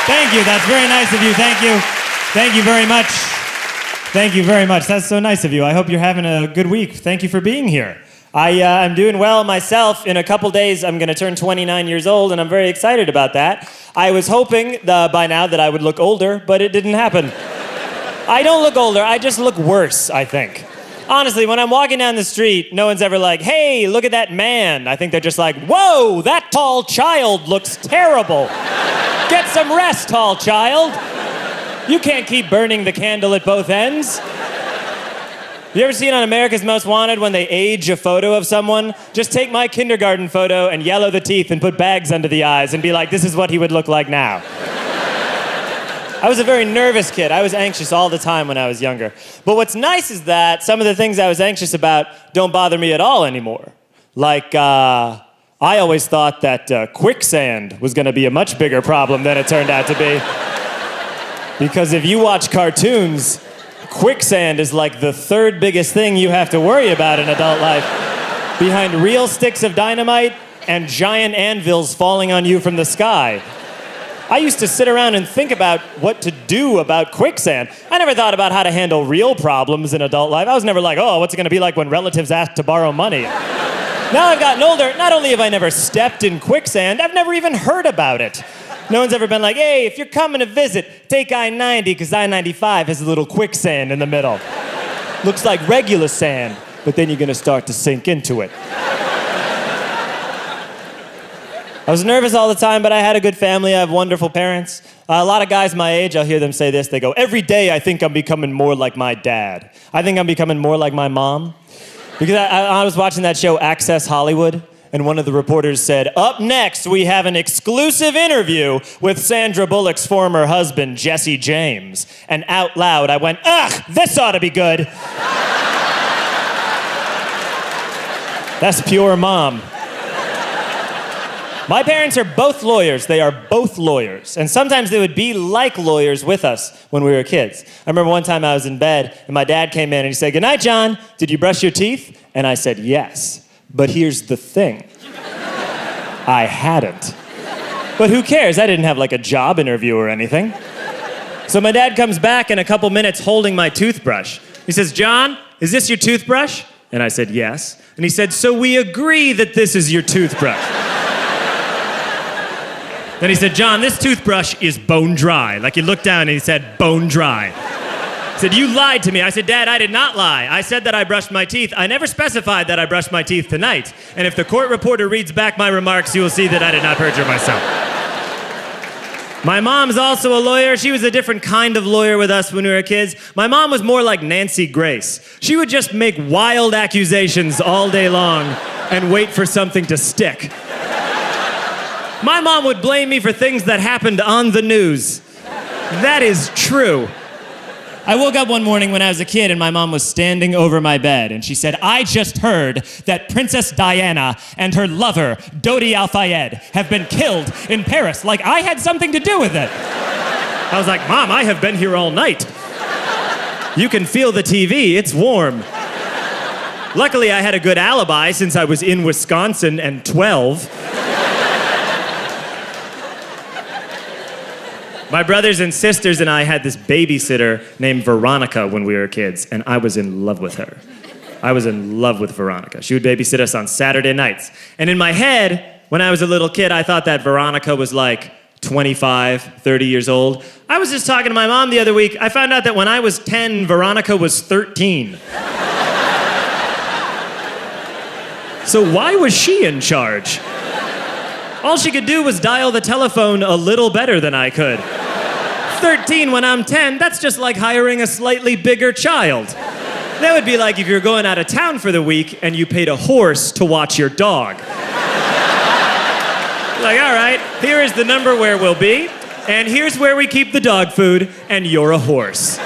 Thank you. That's very nice of you. Thank you. Thank you very much. Thank you very much. That's so nice of you. I hope you're having a good week. Thank you for being here. I'm doing well myself. In a couple days, I'm going to turn 29 years old, and I'm very excited about that. I was hoping by now that I would look older, but it didn't happen. I don't look older. I just look worse, I think. Honestly, when I'm walking down the street, no one's ever like, hey, look at that man. I think they're just like, whoa, that tall child looks terrible. Get some rest, tall child. You can't keep burning the candle at both ends. You ever seen on America's Most Wanted when they age a photo of someone? Just take my kindergarten photo and yellow the teeth and put bags under the eyes and be like, this is what he would look like now. I was a very nervous kid. I was anxious all the time when I was younger. But what's nice is that some of the things I was anxious about don't bother me at all anymore. Like, I always thought that quicksand was going to be a much bigger problem than it turned out to be. Because if you watch cartoons, quicksand is like the third biggest thing you have to worry about in adult life, behind real sticks of dynamite and giant anvils falling on you from the sky. I used to sit around and think about what to do about quicksand. I never thought about how to handle real problems in adult life. I was never like, oh, what's it going to be like when relatives ask to borrow money? Now I've gotten older, not only have I never stepped in quicksand, I've never even heard about it. No one's ever been like, hey, if you're coming to visit, take I-90, because I-95 has a little quicksand in the middle. Looks like regular sand, but then you're going to start to sink into it. I was nervous all the time, but I had a good family. I have wonderful parents. A lot of guys my age, I'll hear them say this. They go, every day I think I'm becoming more like my dad. I think I'm becoming more like my mom. Because I was watching that show, Access Hollywood, and one of the reporters said, up next, we have an exclusive interview with Sandra Bullock's former husband, Jesse James. And out loud, I went, ugh, this ought to be good. That's pure mom. My parents are both lawyers. They are both lawyers. And sometimes they would be like lawyers with us when we were kids. I remember one time I was in bed, and my dad came in and he said, good night, John. Did you brush your teeth? And I said, yes. But here's the thing. I hadn't. But who cares? I didn't have like a job interview or anything. So my dad comes back in a couple minutes holding my toothbrush. He says, John, is this your toothbrush? And I said, yes. And he said, so we agree that this is your toothbrush. Then he said, John, this toothbrush is bone dry. Like he looked down and he said, bone dry. He said, you lied to me. I said, Dad, I did not lie. I said that I brushed my teeth. I never specified that I brushed my teeth tonight. And if the court reporter reads back my remarks, you will see that I did not perjure myself. My mom's also a lawyer. She was a different kind of lawyer with us when we were kids. My mom was more like Nancy Grace. She would just make wild accusations all day long and wait for something to stick. My mom would blame me for things that happened on the news. That is true. I woke up one morning when I was a kid and my mom was standing over my bed and she said, I just heard that Princess Diana and her lover, Dodi Al-Fayed, have been killed in Paris. Like I had something to do with it. I was like, Mom, I have been here all night. You can feel the TV, it's warm. Luckily, I had a good alibi since I was in Wisconsin and 12. My brothers and sisters and I had this babysitter named Veronica when we were kids, and I was in love with her. I was in love with Veronica. She would babysit us on Saturday nights. And in my head, when I was a little kid, I thought that Veronica was like 25, 30 years old. I was just talking to my mom the other week. I found out that when I was 10, Veronica was 13. So why was she in charge? All she could do was dial the telephone a little better than I could. 13 when I'm 10, that's just like hiring a slightly bigger child. That would be like if you're going out of town for the week and you paid a horse to watch your dog. Like, all right, here is the number where we'll be, and here's where we keep the dog food, and you're a horse.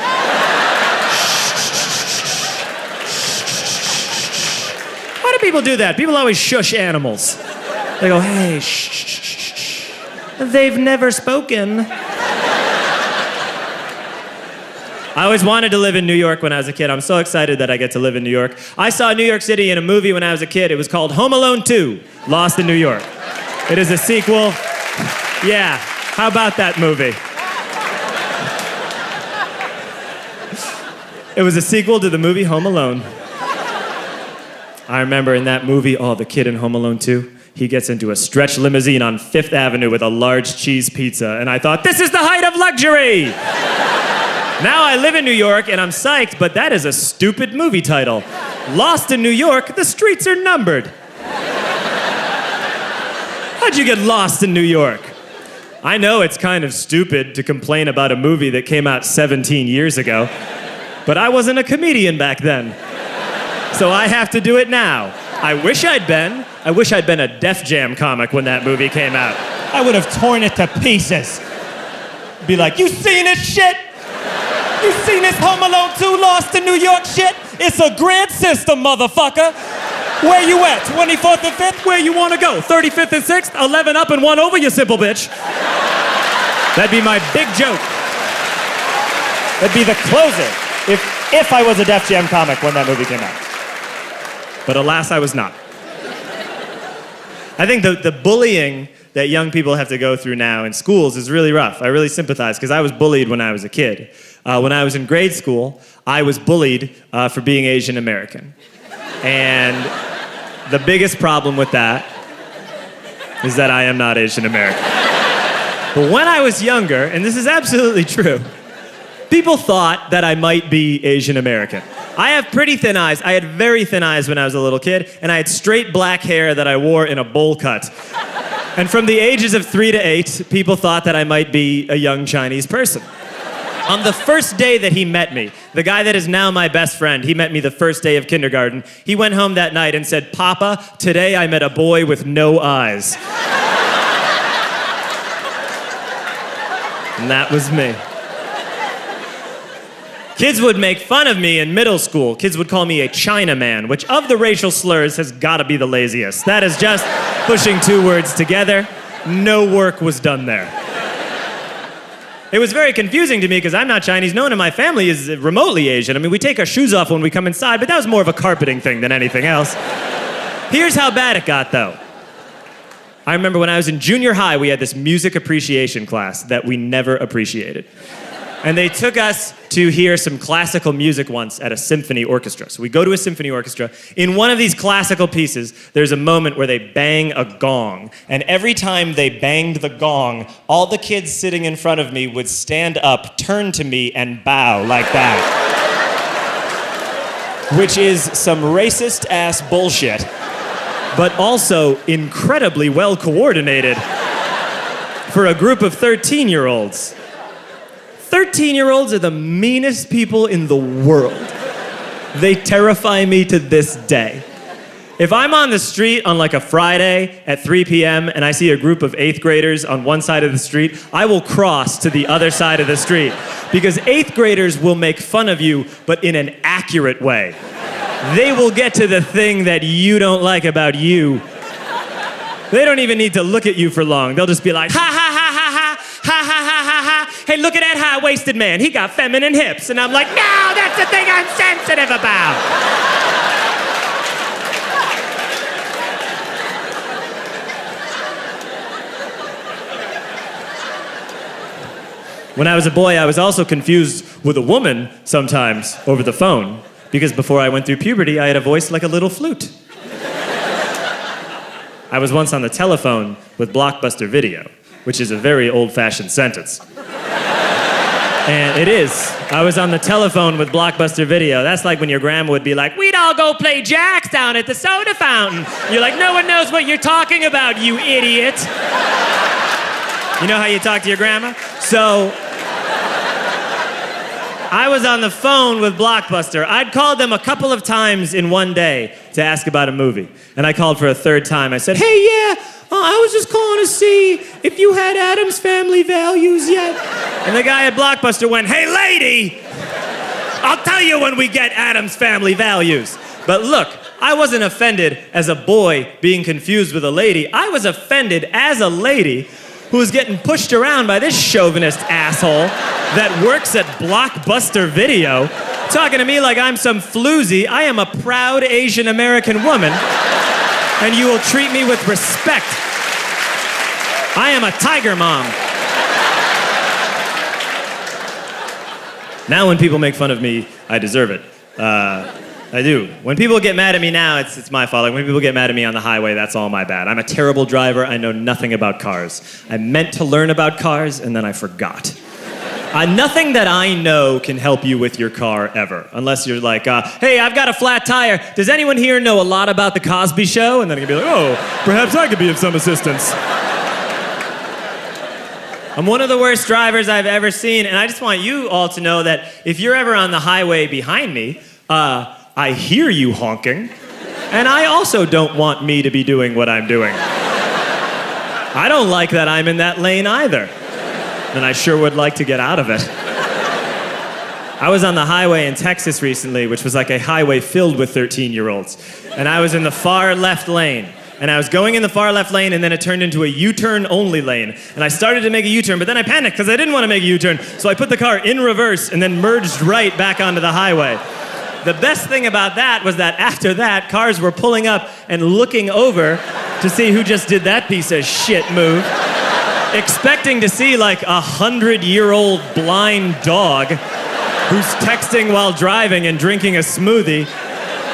Why do people do that? People always shush animals. They go, hey, shh, shh, shh, shh. They've never spoken. I always wanted to live in New York when I was a kid. I'm so excited that I get to live in New York. I saw New York City in a movie when I was a kid. It was called Home Alone 2, Lost in New York. It is a sequel. Yeah, how about that movie? It was a sequel to the movie Home Alone. I remember in that movie, the kid in Home Alone 2, he gets into a stretch limousine on 5th Avenue with a large cheese pizza, and I thought, this is the height of luxury! Now I live in New York, and I'm psyched, but that is a stupid movie title. Lost in New York, the streets are numbered. How'd you get lost in New York? I know it's kind of stupid to complain about a movie that came out 17 years ago, but I wasn't a comedian back then. So I have to do it now. I wish I'd been a Def Jam comic when that movie came out. I would have torn it to pieces. Be like, you seen this shit? You seen this Home Alone 2 Lost in New York shit? It's a grant system, motherfucker. Where you at? 24th and 5th? Where you wanna go? 35th and 6th? 11 up and 1 over, you simple bitch. That'd be my big joke. That'd be the closer if I was a Def Jam comic when that movie came out. But alas, I was not. I think the bullying that young people have to go through now in schools is really rough. I really sympathize, because I was bullied when I was a kid. When I was in grade school, I was bullied for being Asian American. And the biggest problem with that is that I am not Asian American. But when I was younger, and this is absolutely true, people thought that I might be Asian American. I have pretty thin eyes. I had very thin eyes when I was a little kid, and I had straight black hair that I wore in a bowl cut. And from the ages of 3 to 8, people thought that I might be a young Chinese person. On the first day that he met me, the guy that is now my best friend, he met me the first day of kindergarten. He went home that night and said, "Papa, today I met a boy with no eyes." And that was me. Kids would make fun of me in middle school. Kids would call me a Chinaman, which of the racial slurs has got to be the laziest. That is just pushing 2 words together. No work was done there. It was very confusing to me because I'm not Chinese. No one in my family is remotely Asian. I mean, we take our shoes off when we come inside, but that was more of a carpeting thing than anything else. Here's how bad it got, though. I remember when I was in junior high, we had this music appreciation class that we never appreciated. And they took us to hear some classical music once at a symphony orchestra. So we go to a symphony orchestra. In one of these classical pieces, there's a moment where they bang a gong. And every time they banged the gong, all the kids sitting in front of me would stand up, turn to me, and bow like that. Which is some racist-ass bullshit, but also incredibly well coordinated for a group of 13-year-olds. 13-year-olds are the meanest people in the world. They terrify me to this day. If I'm on the street on like a Friday at 3 p.m. and I see a group of 8th graders on one side of the street, I will cross to the other side of the street. Because 8th graders will make fun of you, but in an accurate way. They will get to the thing that you don't like about you. They don't even need to look at you for long. They'll just be like, ha ha ha ha ha, ha ha ha ha ha. Hey, look at that high-waisted man. He got feminine hips. And I'm like, no, that's the thing I'm sensitive about. When I was a boy, I was also confused with a woman sometimes over the phone. Because before I went through puberty, I had a voice like a little flute. I was once on the telephone with Blockbuster Video, which is a very old-fashioned sentence. And it is. I was on the telephone with Blockbuster Video. That's like when your grandma would be like, we'd all go play jacks down at the soda fountain. You're like, no one knows what you're talking about, you idiot. You know how you talk to your grandma? So, I was on the phone with Blockbuster. I'd called them a couple of times in one day to ask about a movie. And I called for a third time. I said, hey, yeah, I was just calling to see if you had Addams Family Values yet. And the guy at Blockbuster went, hey, lady, I'll tell you when we get Addams Family Values. But look, I wasn't offended as a boy being confused with a lady. I was offended as a lady who was getting pushed around by this chauvinist asshole that works at Blockbuster Video, talking to me like I'm some floozy. I am a proud Asian American woman, and you will treat me with respect. I am a tiger mom. Now when people make fun of me I deserve it. I do. When people get mad at me now, it's my fault. Like when people get mad at me on the highway, that's all my bad. I'm a terrible driver. I know nothing about cars. I meant to learn about cars, and then I forgot. Nothing that I know can help you with your car ever, unless you're like, hey, I've got a flat tire. Does anyone here know a lot about The Cosby Show? And then I can be like, oh, perhaps I could be of some assistance. I'm one of the worst drivers I've ever seen, and I just want you all to know that if you're ever on the highway behind me, I hear you honking, and I also don't want me to be doing what I'm doing. I don't like that I'm in that lane either, and I sure would like to get out of it. I was on the highway in Texas recently, which was like a highway filled with 13-year-olds, and I was in the far left lane. And I was going in the far left lane, and then it turned into a U-turn only lane. And I started to make a U-turn, but then I panicked because I didn't want to make a U-turn. So I put the car in reverse and then merged right back onto the highway. The best thing about that was that after that, cars were pulling up and looking over to see who just did that piece of shit move, expecting to see like a 100-year-old blind dog who's texting while driving and drinking a smoothie.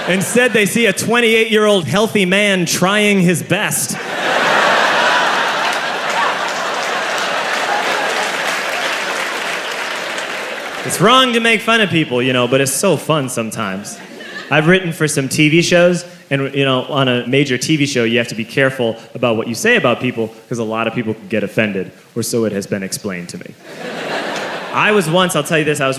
Instead, they see a 28-year-old healthy man trying his best. It's wrong to make fun of people, but it's so fun sometimes. I've written for some TV shows, and on a major TV show, you have to be careful about what you say about people, because a lot of people can get offended, or so it has been explained to me. I was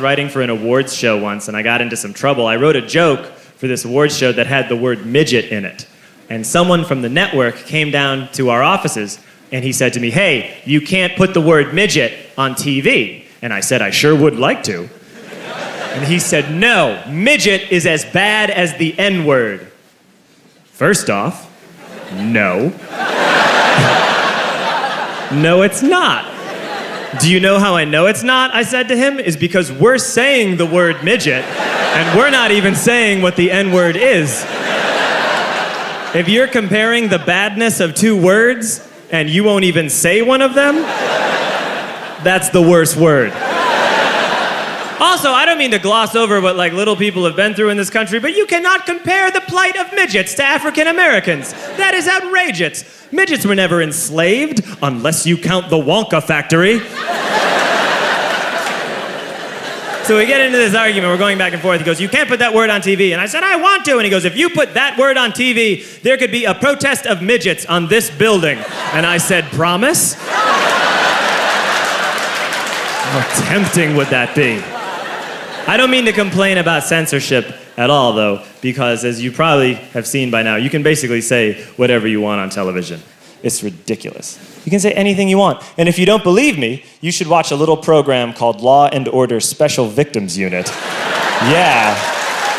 writing for an awards show once, and I got into some trouble. I wrote a joke for this awards show that had the word midget in it. And someone from the network came down to our offices, and he said to me, hey, you can't put the word midget on TV. And I said, I sure would like to. And he said, no, midget is as bad as the N-word. First off, no. No, it's not. Do you know how I know it's not? I said to him, is because we're saying the word midget, and we're not even saying what the N-word is. If you're comparing the badness of two words, and you won't even say one of them, that's the worst word. Also, I don't mean to gloss over what little people have been through in this country, but you cannot compare the plight of midgets to African Americans. That is outrageous. Midgets were never enslaved, unless you count the Wonka factory. So we get into this argument, we're going back and forth. He goes, you can't put that word on TV. And I said, I want to. And he goes, if you put that word on TV, there could be a protest of midgets on this building. And I said, promise? How tempting would that be? I don't mean to complain about censorship at all, though, because as you probably have seen by now, you can basically say whatever you want on television. It's ridiculous. You can say anything you want. And if you don't believe me, you should watch a little program called Law and Order Special Victims Unit. Yeah,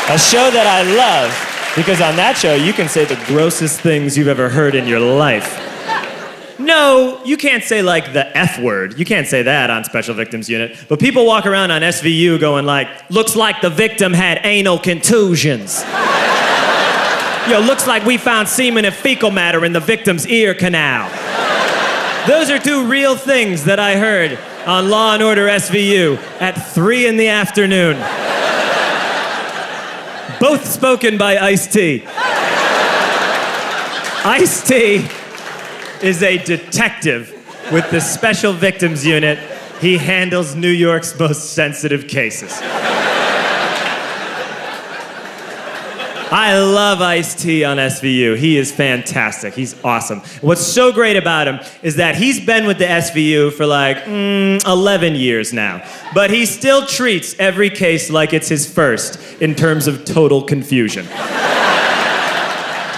a show that I love, because on that show, you can say the grossest things you've ever heard in your life. No, you can't say the F word. You can't say that on Special Victims Unit. But people walk around on SVU going looks like the victim had anal contusions. Yo, looks like we found semen and fecal matter in the victim's ear canal. Those are two real things that I heard on Law and Order SVU at 3 in the afternoon. Both spoken by Ice-T. Ice-T is a detective with the Special Victims Unit. He handles New York's most sensitive cases. I love Ice-T on SVU. He is fantastic. He's awesome. What's so great about him is that he's been with the SVU for 11 years now. But he still treats every case like it's his first in terms of total confusion.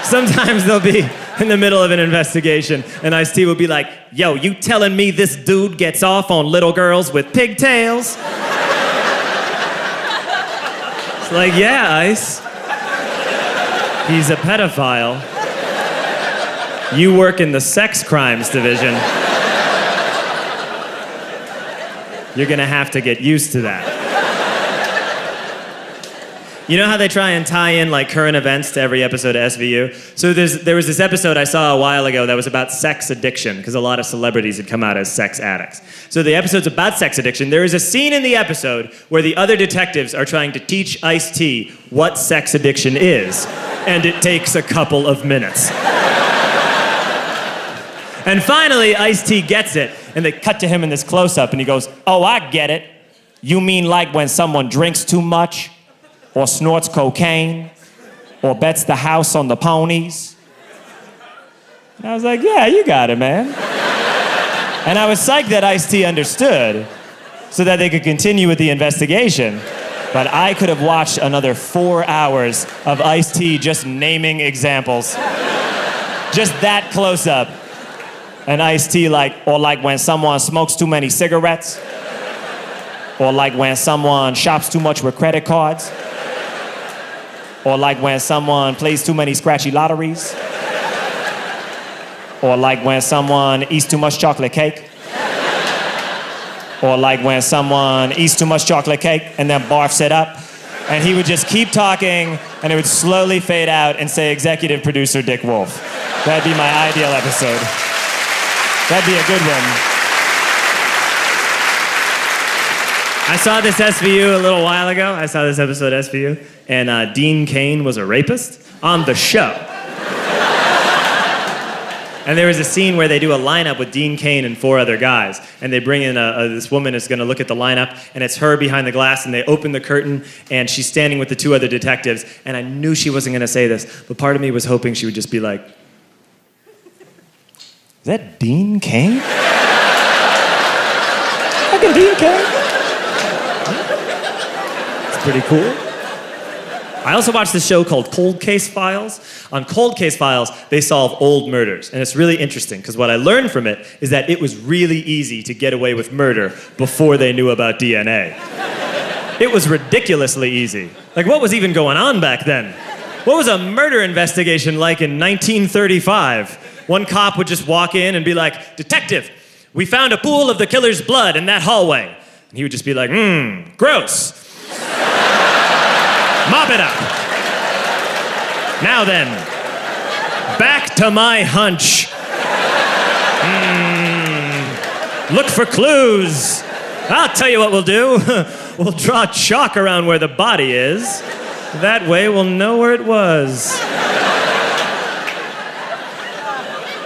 Sometimes they'll be in the middle of an investigation, and Ice-T will be like, yo, you telling me this dude gets off on little girls with pigtails? It's like, yeah, Ice. He's a pedophile. You work in the sex crimes division. You're gonna have to get used to that. You know how they try and tie in like current events to every episode of SVU? So there was this episode I saw a while ago that was about sex addiction, because a lot of celebrities had come out as sex addicts. So the episode's about sex addiction. There is a scene in the episode where the other detectives are trying to teach Ice-T what sex addiction is, and it takes a couple of minutes. And finally, Ice-T gets it, and they cut to him in this close-up, and he goes, "Oh, I get it. You mean like when someone drinks too much, or snorts cocaine, or bets the house on the ponies?" And I was like, yeah, you got it, man. And I was psyched that Ice-T understood so that they could continue with the investigation. But I could have watched another 4 hours of Ice-T just naming examples. Just that close up. And Ice-T or like when someone smokes too many cigarettes, or like when someone shops too much with credit cards, or like when someone plays too many scratchy lotteries, or like when someone eats too much chocolate cake, or like when someone eats too much chocolate cake and then barfs it up. And he would just keep talking, and it would slowly fade out and say executive producer Dick Wolf. That'd be my ideal episode. That'd be a good one. I saw this SVU a little while ago. I saw this episode of SVU, and Dean Cain was a rapist on the show. And there was a scene where they do a lineup with Dean Cain and 4 other guys, and they bring in this woman who's going to look at the lineup, and it's her behind the glass, and they open the curtain, and she's standing with the 2 other detectives, and I knew she wasn't going to say this, but part of me was hoping she would just be like, "Is that Dean Cain? Fucking Dean Cain? It's pretty cool." I also watched this show called Cold Case Files. On Cold Case Files, they solve old murders. And it's really interesting, because what I learned from it is that it was really easy to get away with murder before they knew about DNA. It was ridiculously easy. Like, what was even going on back then? What was a murder investigation like in 1935? One cop would just walk in and be like, "Detective, we found a pool of the killer's blood in that hallway." And he would just be like, gross. Mop it up. Now then, back to my hunch. Look for clues. I'll tell you what we'll do. We'll draw chalk around where the body is. That way we'll know where it was.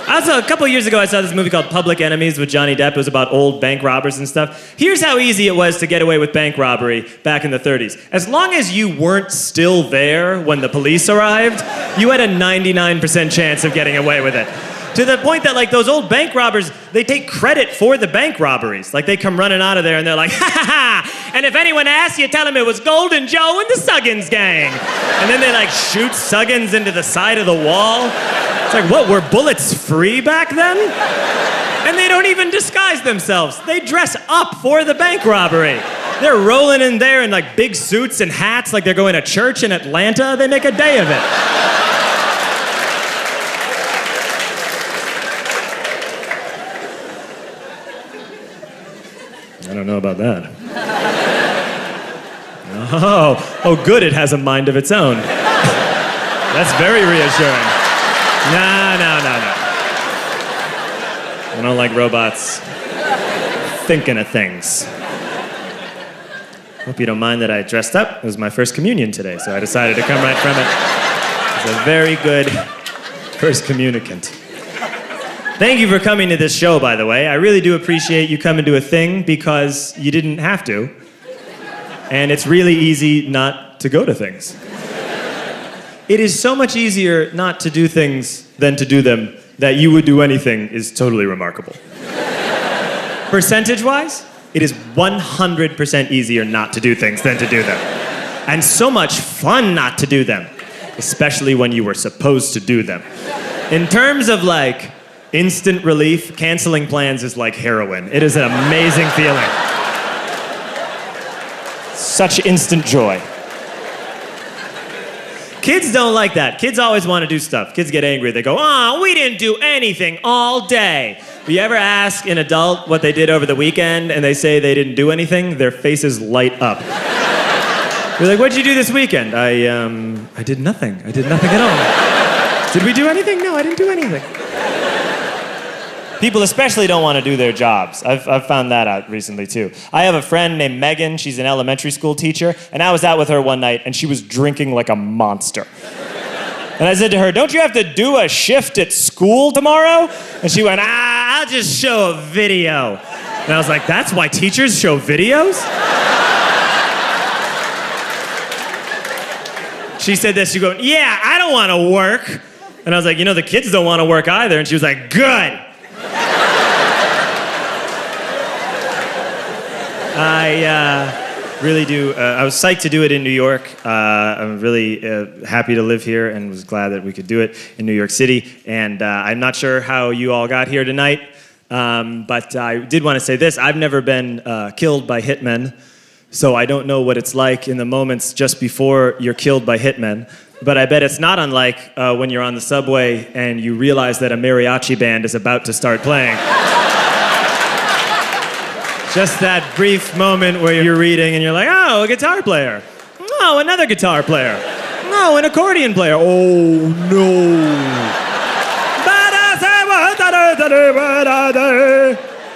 Also, a couple years ago, I saw this movie called Public Enemies with Johnny Depp. It was about old bank robbers and stuff. Here's how easy it was to get away with bank robbery back in the 30s. As long as you weren't still there when the police arrived, you had a 99% chance of getting away with it. To the point that, like, those old bank robbers, they take credit for the bank robberies. Like, they come running out of there and they're like, "Ha ha ha! And if anyone asks you, tell them it was Golden Joe and the Suggins gang." And then they, like, shoot Suggins into the side of the wall. It's like, what, were bullets free back then? And they don't even disguise themselves. They dress up for the bank robbery. They're rolling in there in, like, big suits and hats like they're going to church in Atlanta. They make a day of it. I don't know about that. Oh, good, it has a mind of its own. That's very reassuring. No. I don't like robots thinking of things. Hope you don't mind that I dressed up. It was my first communion today, so I decided to come right from it. It's a very good first communicant. Thank you for coming to this show, by the way. I really do appreciate you coming to a thing, because you didn't have to. And it's really easy not to go to things. It is so much easier not to do things than to do them that you would do anything is totally remarkable. Percentage-wise, it is 100% easier not to do things than to do them. And so much fun not to do them, especially when you were supposed to do them. In terms of, like, instant relief, canceling plans is like heroin. It is an amazing feeling. Such instant joy. Kids don't like that. Kids always want to do stuff. Kids get angry. They go, "Oh, we didn't do anything all day." But you ever ask an adult what they did over the weekend and they say they didn't do anything? Their faces light up. You're like, what'd you do this weekend? I did nothing. I did nothing at all. Did we do anything? No, I didn't do anything. People especially don't want to do their jobs. I've found that out recently, too. I have a friend named Megan. She's an elementary school teacher, and I was out with her one night, and she was drinking like a monster. And I said to her, don't you have to do a shift at school tomorrow? And she went, I'll just show a video. And I was like, that's why teachers show videos? She said this, she goes, yeah, I don't want to work. And I was like, the kids don't want to work either. And she was like, good. I really do. I was psyched to do it in New York. I'm really happy to live here and was glad that we could do it in New York City. And I'm not sure how you all got here tonight, but I did want to say this. I've never been killed by hitmen, so I don't know what it's like in the moments just before you're killed by hitmen. But I bet it's not unlike when you're on the subway and you realize that a mariachi band is about to start playing. Just that brief moment where you're reading and you're like, oh, a guitar player. Oh, another guitar player. Oh, an accordion player. Oh, no.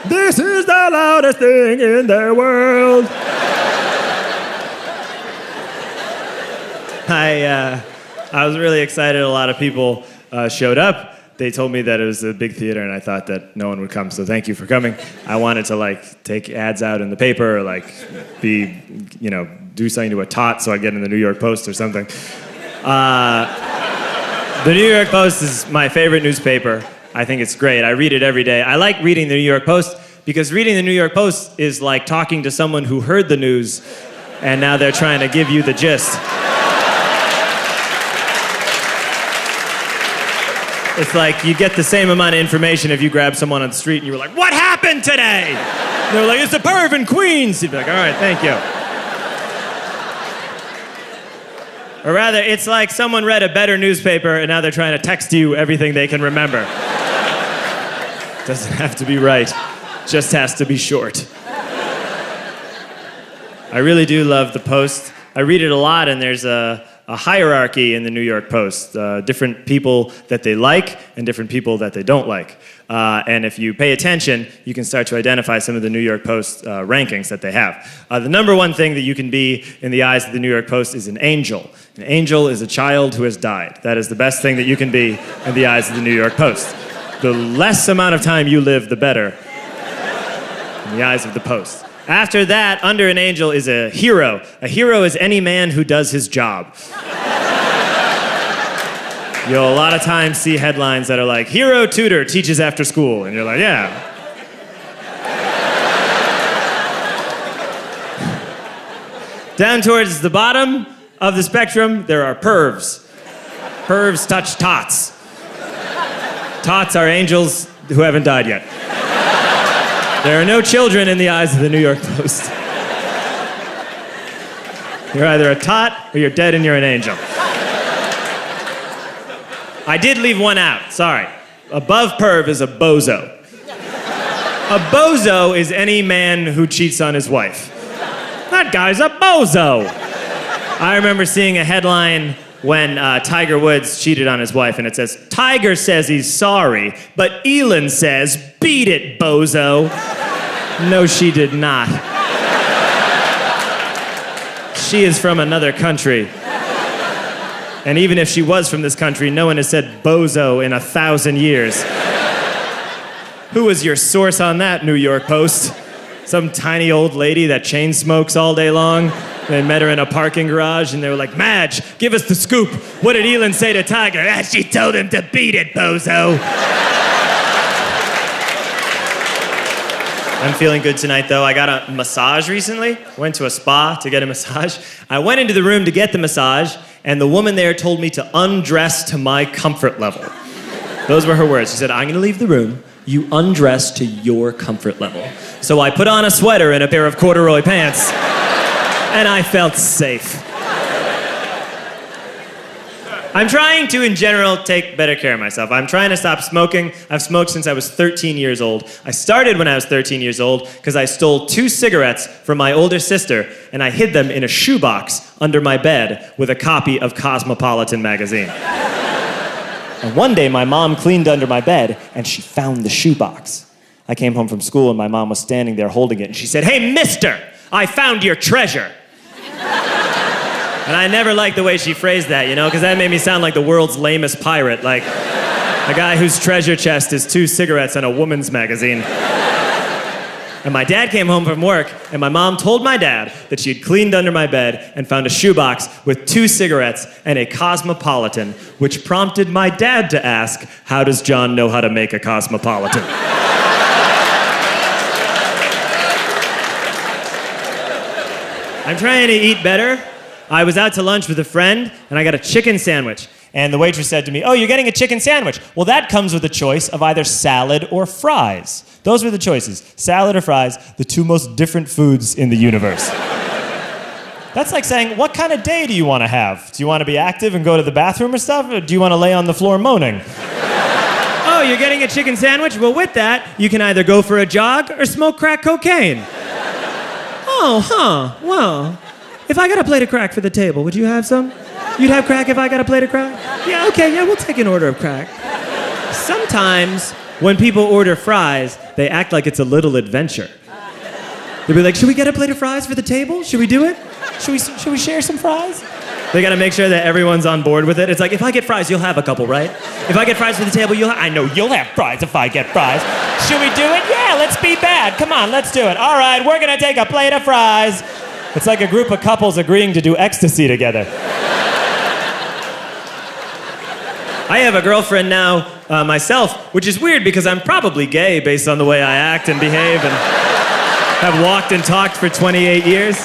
This is the loudest thing in the world. I was really excited. A lot of people showed up. They told me that it was a big theater, and I thought that no one would come, so thank you for coming. I wanted to, take ads out in the paper, or, do something to a tot so I get in the New York Post or something. The New York Post is my favorite newspaper. I think it's great. I read it every day. I like reading the New York Post because reading the New York Post is like talking to someone who heard the news, and now they're trying to give you the gist. It's like you get the same amount of information if you grab someone on the street and you were like, what happened today? And they're like, it's a perv in Queens. You'd be like, all right, thank you. Or rather, it's like someone read a better newspaper and now they're trying to text you everything they can remember. Doesn't have to be right, just has to be short. I really do love the Post. I read it a lot, and there's a hierarchy in the New York Post, different people that they like and different people that they don't like. And if you pay attention, you can start to identify some of the New York Post rankings that they have. The number one thing that you can be in the eyes of the New York Post is an angel. An angel is a child who has died. That is the best thing that you can be in the eyes of the New York Post. The less amount of time you live, the better in the eyes of the Post. After that, under an angel is a hero. A hero is any man who does his job. You'll a lot of times see headlines that are like, hero tutor teaches after school. And you're like, yeah. Down towards the bottom of the spectrum, there are pervs. Pervs touch tots. Tots are angels who haven't died yet. There are no children in the eyes of the New York Post. You're either a tot or you're dead and you're an angel. I did leave one out, sorry. Above perv is a bozo. A bozo is any man who cheats on his wife. That guy's a bozo. I remember seeing a headline when Tiger Woods cheated on his wife, and it says, Tiger says he's sorry, but Elin says, beat it, bozo. No, she did not. She is from another country. And even if she was from this country, no one has said bozo in 1,000 years. Who was your source on that, New York Post? Some tiny old lady that chain smokes all day long? They met her in a parking garage, and they were like, Madge, give us the scoop. What did Elin say to Tiger? She told him to beat it, bozo. I'm feeling good tonight, though. I got a massage recently. Went to a spa to get a massage. I went into the room to get the massage, and the woman there told me to undress to my comfort level. Those were her words. She said, I'm going to leave the room. You undress to your comfort level. So I put on a sweater and a pair of corduroy pants, and I felt safe. I'm trying to, in general, take better care of myself. I'm trying to stop smoking. I've smoked since I was 13 years old. I started when I was 13 years old because I stole 2 cigarettes from my older sister and I hid them in a shoebox under my bed with a copy of Cosmopolitan magazine. And one day my mom cleaned under my bed and she found the shoebox. I came home from school and my mom was standing there holding it and she said, "Hey, mister, I found your treasure." And I never liked the way she phrased that, because that made me sound like the world's lamest pirate, like a guy whose treasure chest is 2 cigarettes and a woman's magazine. And my dad came home from work, and my mom told my dad that she had cleaned under my bed and found a shoebox with 2 cigarettes and a Cosmopolitan, which prompted my dad to ask, how does John know how to make a Cosmopolitan? I'm trying to eat better. I was out to lunch with a friend, and I got a chicken sandwich. And the waitress said to me, "Oh, you're getting a chicken sandwich. Well, that comes with a choice of either salad or fries." Those were the choices, salad or fries, the 2 most different foods in the universe. That's like saying, what kind of day do you want to have? Do you want to be active and go to the bathroom or stuff, or do you want to lay on the floor moaning? "Oh, you're getting a chicken sandwich? Well, with that, you can either go for a jog or smoke crack cocaine." "Oh, well... if I got a plate of crack for the table, would you have some? You'd have crack if I got a plate of crack? Yeah, okay, yeah, we'll take an order of crack." Sometimes, when people order fries, they act like it's a little adventure. They'll be like, "Should we get a plate of fries for the table? Should we do it? Should we share some fries?" They gotta make sure that everyone's on board with it. It's like, if I get fries, you'll have a couple, right? If I get fries for the table, I know you'll have fries if I get fries. Should we do it? Yeah, let's be bad. Come on, let's do it. All right, we're gonna take a plate of fries. It's like a group of couples agreeing to do ecstasy together. I have a girlfriend now, myself, which is weird because I'm probably gay based on the way I act and behave and have walked and talked for 28 years.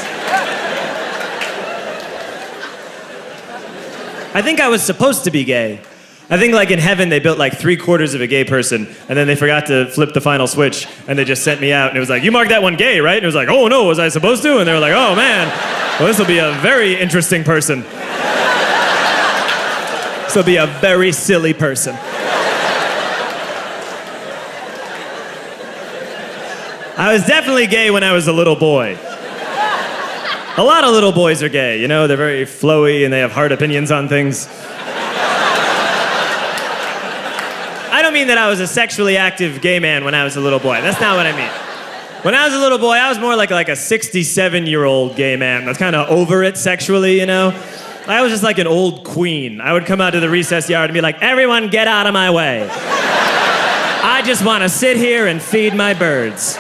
I think I was supposed to be gay. I think like in heaven they built like 3/4 of a gay person and then they forgot to flip the final switch and they just sent me out and it was like, "You marked that one gay, right?" And it was like, "Oh no, was I supposed to?" And they were like, "Oh man, well this will be a very interesting person. This will be a very silly person." I was definitely gay when I was a little boy. A lot of little boys are gay, they're very flowy and they have hard opinions on things. I don't mean that I was a sexually active gay man when I was a little boy. That's not what I mean. When I was a little boy, I was more like a 67-year-old gay man that's kind of over it sexually, I was just like an old queen. I would come out to the recess yard and be like, "Everyone get out of my way. I just want to sit here and feed my birds."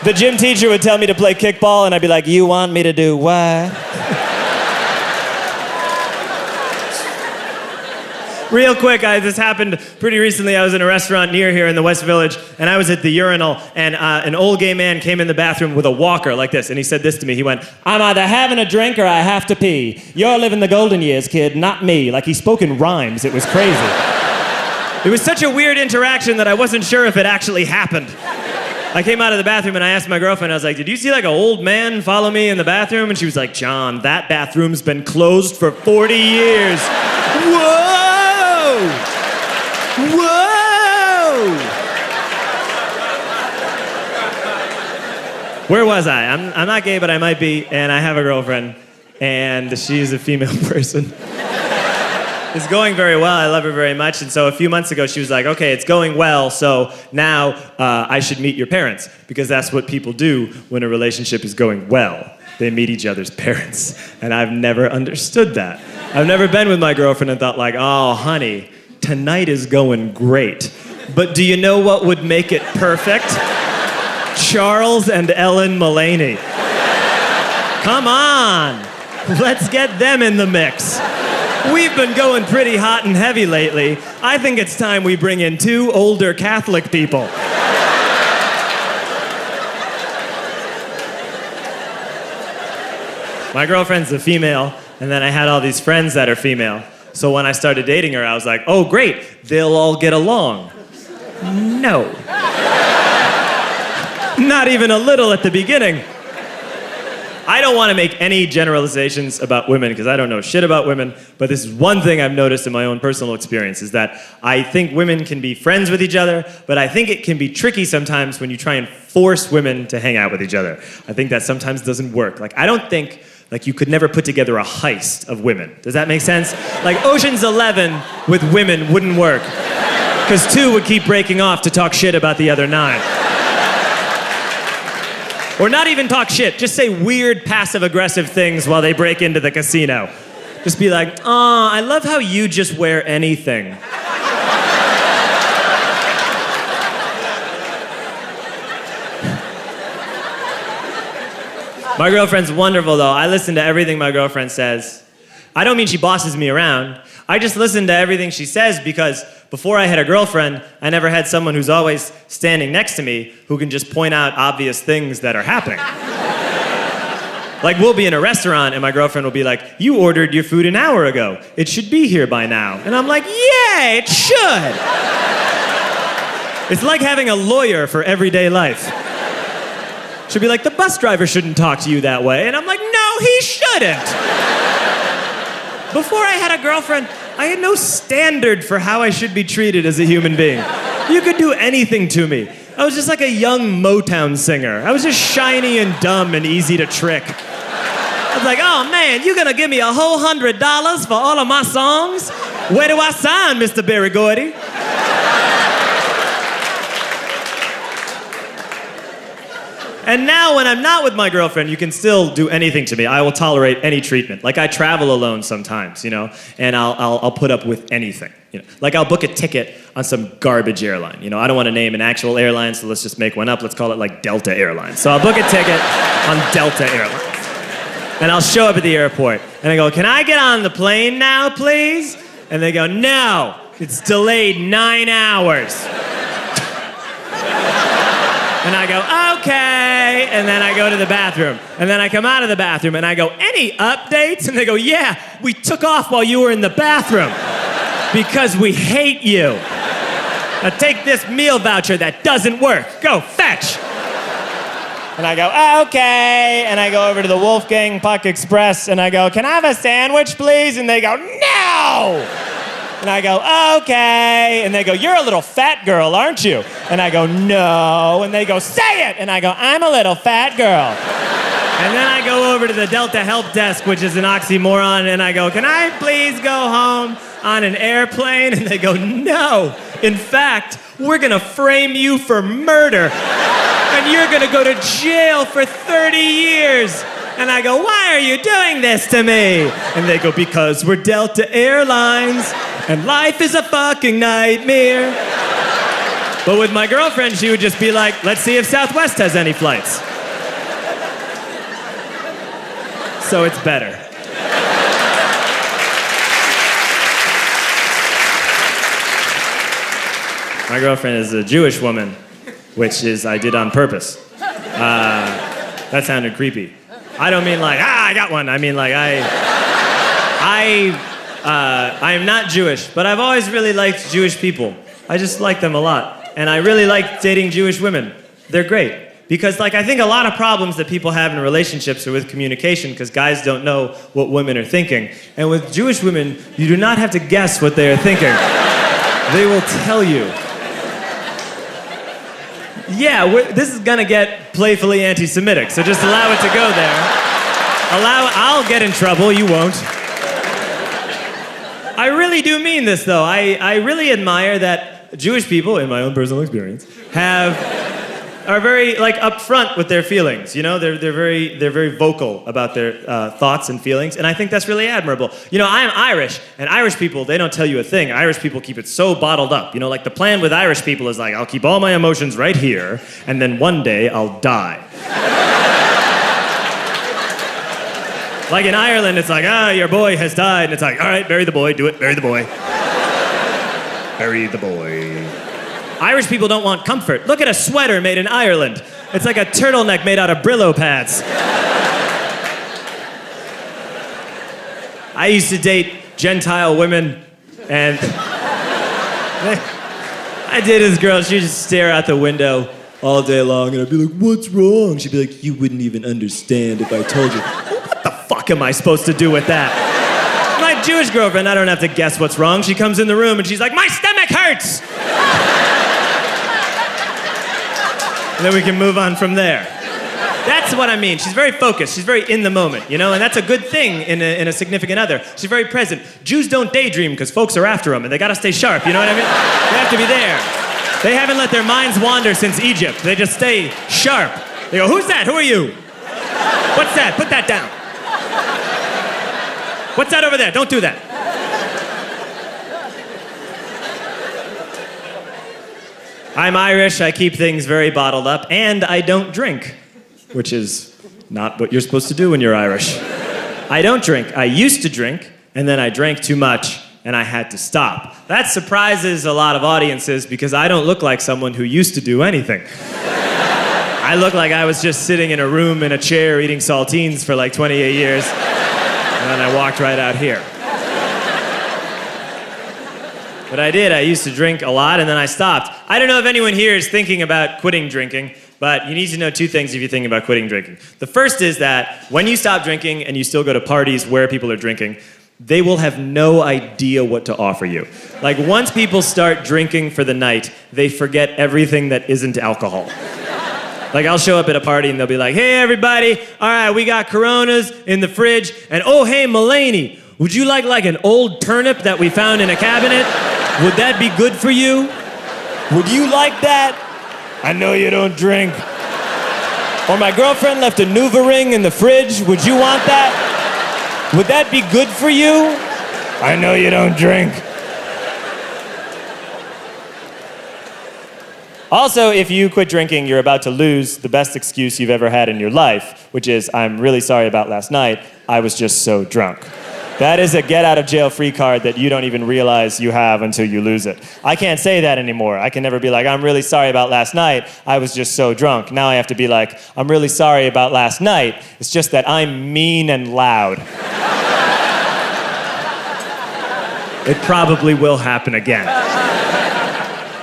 The gym teacher would tell me to play kickball and I'd be like, "You want me to do what?" Real quick, this happened pretty recently. I was in a restaurant near here in the West Village, and I was at the urinal, and an old gay man came in the bathroom with a walker like this, and he said this to me. He went, "I'm either having a drink or I have to pee. You're living the golden years, kid, not me." Like he spoke in rhymes. It was crazy. It was such a weird interaction that I wasn't sure if it actually happened. I came out of the bathroom and I asked my girlfriend, I was like, "Did you see like an old man follow me in the bathroom?" And she was like, "John, that bathroom's been closed for 40 years. Whoa! Whoa! Where was I? I'm not gay, but I might be, and I have a girlfriend, and she's a female person. It's going very well. I love her very much. And so a few months ago, she was like, "Okay, it's going well, so now I should meet your parents," because that's what people do when a relationship is going well. They meet each other's parents. And I've never understood that. I've never been with my girlfriend and thought like, "Oh, honey, tonight is going great. But do you know what would make it perfect? Charles and Ellen Mullaney. Come on, let's get them in the mix. We've been going pretty hot and heavy lately. I think it's time we bring in 2 older Catholic people." My girlfriend's a female, and then I had all these friends that are female. So when I started dating her, I was like, "Oh, great, they'll all get along." No. Not even a little at the beginning. I don't want to make any generalizations about women because I don't know shit about women, but this is one thing I've noticed in my own personal experience is that I think women can be friends with each other, but I think it can be tricky sometimes when you try and force women to hang out with each other. I think that sometimes doesn't work. Like, I don't think you could never put together a heist of women. Does that make sense? Like, Ocean's 11 with women wouldn't work because 2 would keep breaking off to talk shit about the other 9. Or not even talk shit, just say weird passive-aggressive things while they break into the casino. Just be like, I love how you just wear anything. My girlfriend's wonderful, though. I listen to everything my girlfriend says. I don't mean she bosses me around. I just listen to everything she says because before I had a girlfriend, I never had someone who's always standing next to me who can just point out obvious things that are happening. Like, we'll be in a restaurant and my girlfriend will be like, you ordered your food an hour ago. It should be here by now. And I'm like, yeah, it should. It's like having a lawyer for everyday life. She'll be like, the bus driver shouldn't talk to you that way. And I'm like, no, he shouldn't. Before I had a girlfriend, I had no standard for how I should be treated as a human being. You could do anything to me. I was just like a young Motown singer. I was just shiny and dumb and easy to trick. I was like, oh man, you gonna give me a whole $100 for all of my songs? Where do I sign, Mr. Berry Gordy? And now when I'm not with my girlfriend, you can still do anything to me. I will tolerate any treatment. Like, I travel alone sometimes, and I'll put up with anything. Like, I'll book a ticket on some garbage airline. I don't want to name an actual airline, so let's just make one up. Let's call it like Delta Airlines. So I'll book a ticket on Delta Airlines. And I'll show up at the airport and I go, can I get on the plane now, please? And they go, no, it's delayed 9 hours. And I go, okay, and then I go to the bathroom. And then I come out of the bathroom and I go, any updates? And they go, yeah, we took off while you were in the bathroom because we hate you. Now take this meal voucher that doesn't work. Go, fetch. And I go, okay, and I go over to the Wolfgang Puck Express and I go, can I have a sandwich, please? And they go, no! And I go, okay. And they go, you're a little fat girl, aren't you? And I go, no. And they go, say it. And I go, I'm a little fat girl. And then I go over to the Delta Help Desk, which is an oxymoron, and I go, can I please go home on an airplane? And they go, no. In fact, we're gonna frame you for murder. And you're gonna go to jail for 30 years. And I go, why are you doing this to me? And they go, because we're Delta Airlines, and life is a fucking nightmare. But with my girlfriend, she would just be like, let's see if Southwest has any flights. So it's better. My girlfriend is a Jewish woman, which is I did on purpose. That sounded creepy. I don't mean like, I got one. I mean like I am not Jewish, but I've always really liked Jewish people. I just like them a lot. And I really like dating Jewish women. They're great. Because like I think a lot of problems that people have in relationships are with communication because guys don't know what women are thinking. And with Jewish women, you do not have to guess what they are thinking. They will tell you. Yeah, this is gonna get playfully anti-Semitic, so just allow it to go there. I'll get in trouble, you won't. I really do mean this, though. I really admire that Jewish people, in my own personal experience, are very like upfront with their feelings. They're very vocal about their thoughts and feelings, and I think that's really admirable. I'm Irish, and Irish people, they don't tell you a thing. Irish people keep it so bottled up. Like the plan with Irish people is like, I'll keep all my emotions right here, and then one day I'll die. Like in Ireland, it's like, your boy has died, and it's like, all right, bury the boy, do it, bury the boy. Bury the boy. Irish people don't want comfort. Look at a sweater made in Ireland. It's like a turtleneck made out of Brillo pads. I used to date Gentile women, and I dated this girl. She would just stare out the window, all day long, and I'd be like, what's wrong? She'd be like, you wouldn't even understand if I told you. What the fuck am I supposed to do with that? My Jewish girlfriend, I don't have to guess what's wrong. She comes in the room and she's like, my stomach hurts! And then we can move on from there. That's what I mean. She's very focused. She's very in the moment, you know? And that's a good thing in a significant other. She's very present. Jews don't daydream because folks are after them and they gotta stay sharp, you know what I mean? They have to be there. They haven't let their minds wander since Egypt. They just stay sharp. They go, who's that? Who are you? What's that? Put that down. What's that over there? Don't do that. I'm Irish, I keep things very bottled up, and I don't drink, which is not what you're supposed to do when you're Irish. I don't drink. I used to drink, and then I drank too much, and I had to stop. That surprises a lot of audiences because I don't look like someone who used to do anything. I look like I was just sitting in a room in a chair eating saltines for like 28 years, and then I walked right out here. But I did. I used to drink a lot, and then I stopped. I don't know if anyone here is thinking about quitting drinking, but you need to know two things if you're thinking about quitting drinking. The first is that when you stop drinking and you still go to parties where people are drinking, they will have no idea what to offer you. Like, once people start drinking for the night, they forget everything that isn't alcohol. Like, I'll show up at a party and they'll be like, hey, everybody, all right, we got Coronas in the fridge, and oh, hey, Mulaney, would you like an old turnip that we found in a cabinet? Would that be good for you? Would you like that? I know you don't drink. Or my girlfriend left a Nuva ring in the fridge. Would you want that? Would that be good for you? I know you don't drink. Also, if you quit drinking, you're about to lose the best excuse you've ever had in your life, which is, I'm really sorry about last night. I was just so drunk. That is a get-out-of-jail-free card that you don't even realize you have until you lose it. I can't say that anymore. I can never be like, I'm really sorry about last night. I was just so drunk. Now I have to be like, I'm really sorry about last night. It's just that I'm mean and loud. It probably will happen again.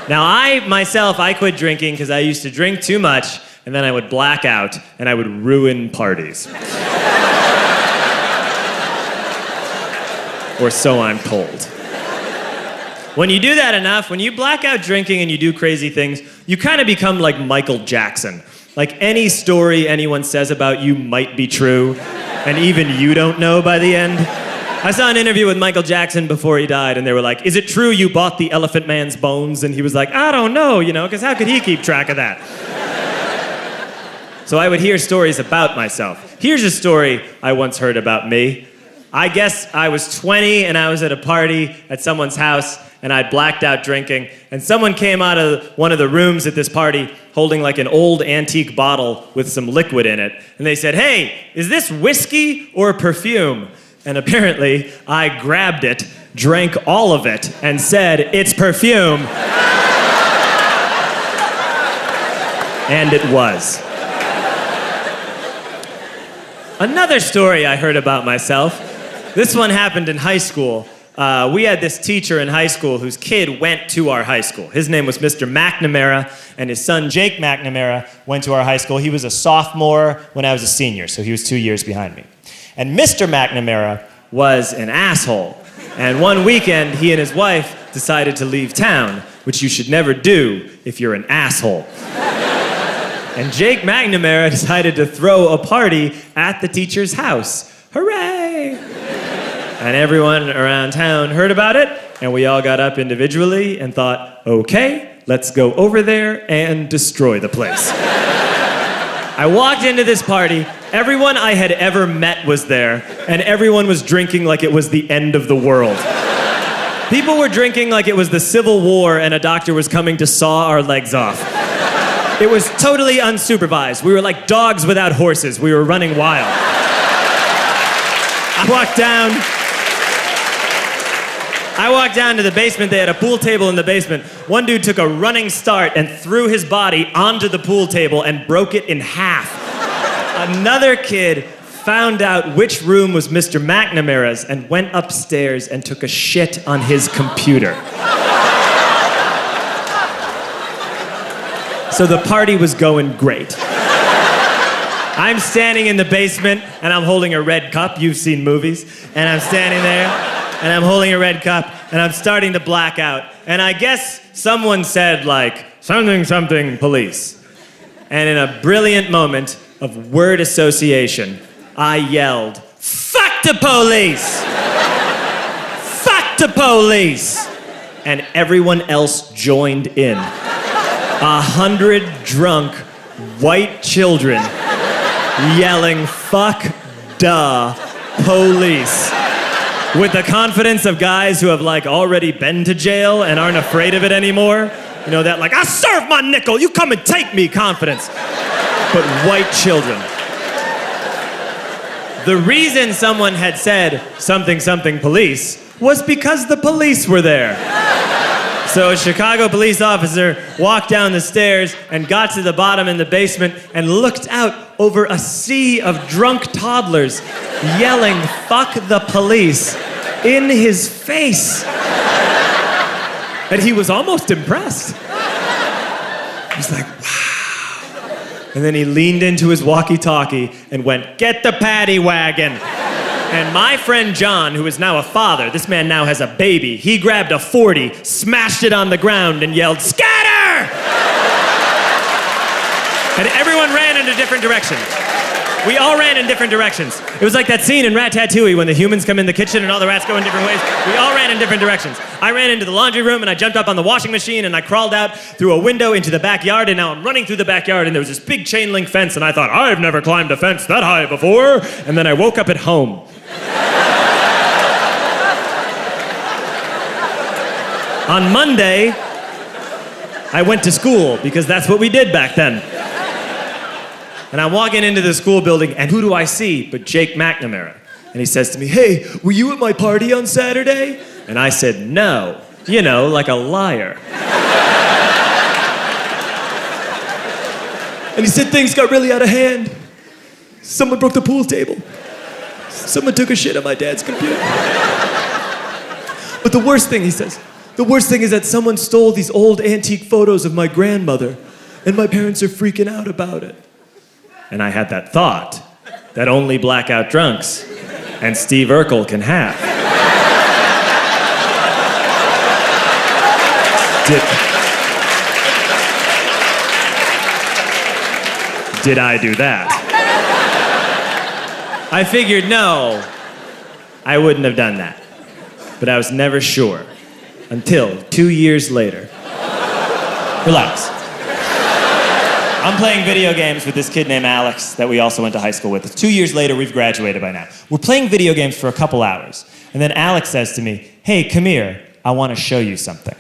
Now, I quit drinking because I used to drink too much, and then I would black out, and I would ruin parties. Or so I'm told. When you do that enough, when you black out drinking and you do crazy things, you kind of become like Michael Jackson. Like, any story anyone says about you might be true, and even you don't know by the end. I saw an interview with Michael Jackson before he died, and they were like, is it true you bought the Elephant Man's bones? And he was like, I don't know, because how could he keep track of that? So I would hear stories about myself. Here's a story I once heard about me. I guess I was 20 and I was at a party at someone's house and I'd blacked out drinking, and someone came out of one of the rooms at this party holding like an old antique bottle with some liquid in it, and they said, hey, is this whiskey or perfume? And apparently I grabbed it, drank all of it, and said, it's perfume. And it was. Another story I heard about myself. This one happened in high school. We had this teacher in high school whose kid went to our high school. His name was Mr. McNamara, and his son Jake McNamara went to our high school. He was a sophomore when I was a senior, so he was 2 years behind me. And Mr. McNamara was an asshole. And one weekend, he and his wife decided to leave town, which you should never do if you're an asshole. And Jake McNamara decided to throw a party at the teacher's house. Hooray! And everyone around town heard about it, and we all got up individually and thought, okay, let's go over there and destroy the place. I walked into this party, everyone I had ever met was there, and everyone was drinking like it was the end of the world. People were drinking like it was the Civil War and a doctor was coming to saw our legs off. It was totally unsupervised. We were like dogs without horses. We were running wild. I walked down to the basement. They had a pool table in the basement. One dude took a running start and threw his body onto the pool table and broke it in half. Another kid found out which room was Mr. McNamara's and went upstairs and took a shit on his computer. So the party was going great. I'm standing in the basement and I'm holding a red cup. You've seen movies. And I'm standing there and I'm holding a red cup and I'm starting to black out. And I guess someone said like, something, something, police. And in a brilliant moment of word association, I yelled, "Fuck the police! Fuck the police!" And everyone else joined in. 100 drunk white children yelling, "Fuck the police," with the confidence of guys who have like already been to jail and aren't afraid of it anymore. You know, that like, "I serve my nickel, you come and take me" confidence. But white children. The reason someone had said something, something, police was because the police were there. So a Chicago police officer walked down the stairs and got to the bottom in the basement and looked out over a sea of drunk toddlers yelling, "Fuck the police," in his face. And he was almost impressed. He was like, wow. And then he leaned into his walkie-talkie and went, "Get the paddy wagon." And my friend John, who is now a father, this man now has a baby, he grabbed a 40, smashed it on the ground, and yelled, "Scatter!" And everyone ran in a different direction. We all ran in different directions. It was like that scene in Ratatouille when the humans come in the kitchen and all the rats go in different ways. We all ran in different directions. I ran into the laundry room and I jumped up on the washing machine and I crawled out through a window into the backyard, and now I'm running through the backyard and there was this big chain link fence and I thought, I've never climbed a fence that high before. And then I woke up at home. On Monday, I went to school because that's what we did back then. And I'm walking into the school building, and who do I see but Jake McNamara? And he says to me, "Hey, were you at my party on Saturday?" And I said, "No." You know, like a liar. And he said, "Things got really out of hand. Someone broke the pool table. Someone took a shit on my dad's computer. But the worst thing," he says, "the worst thing is that someone stole these old antique photos of my grandmother, and my parents are freaking out about it." And I had that thought that only blackout drunks and Steve Urkel can have. Did I do that? I figured, no, I wouldn't have done that. But I was never sure until 2 years later. Relax. I'm playing video games with this kid named Alex that we also went to high school with. 2 years later, we've graduated by now. We're playing video games for a couple hours. And then Alex says to me, "Hey, come here. I want to show you something."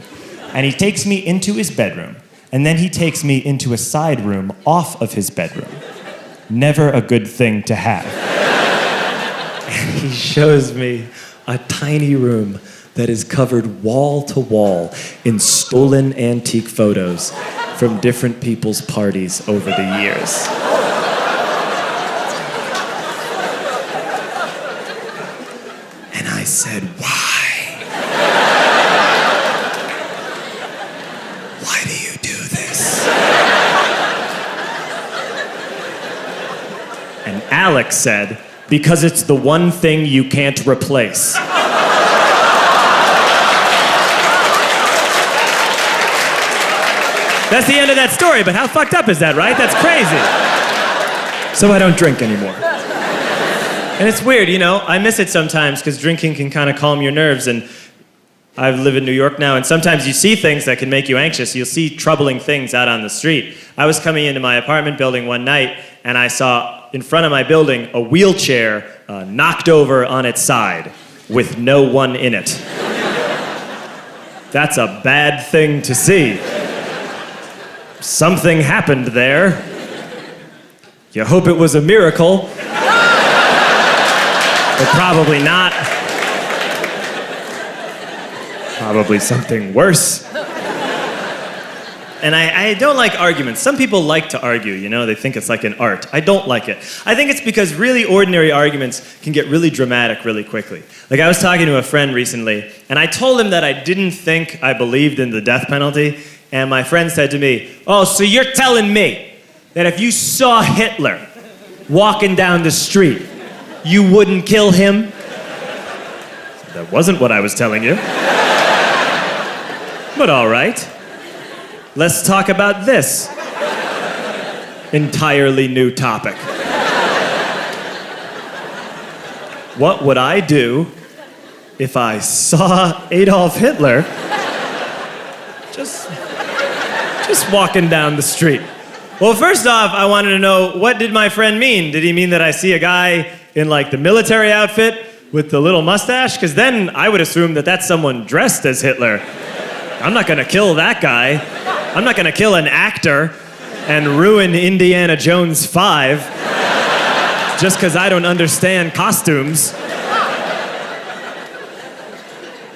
And he takes me into his bedroom. And then he takes me into a side room off of his bedroom. Never a good thing to have. And he shows me a tiny room that is covered wall to wall in stolen antique photos from different people's parties over the years. And I said, "Why? Why do you do this?" And Alex said, "Because it's the one thing you can't replace." That's the end of that story, but how fucked up is that, right? That's crazy. So I don't drink anymore. And it's weird, you know, I miss it sometimes because drinking can kind of calm your nerves, and I live in New York now, and sometimes you see things that can make you anxious. You'll see troubling things out on the street. I was coming into my apartment building one night, and I saw in front of my building a wheelchair knocked over on its side with no one in it. That's a bad thing to see. Something happened there. You hope it was a miracle. But probably not. Probably something worse. And I don't like arguments. Some people like to argue, you know, they think it's like an art. I don't like it. I think it's because really ordinary arguments can get really dramatic really quickly. Like I was talking to a friend recently, and I told him that I didn't think I believed in the death penalty, And my friend said to me, "Oh, so you're telling me that if you saw Hitler walking down the street, you wouldn't kill him?" That wasn't what I was telling you. But all right. Let's talk about this entirely new topic. What would I do if I saw Adolf Hitler just walking down the street? Well, first off, I wanted to know, what did my friend mean? Did he mean that I see a guy in like the military outfit with the little mustache? Because then I would assume that that's someone dressed as Hitler. I'm not gonna kill that guy. I'm not gonna kill an actor and ruin Indiana Jones 5 just because I don't understand costumes.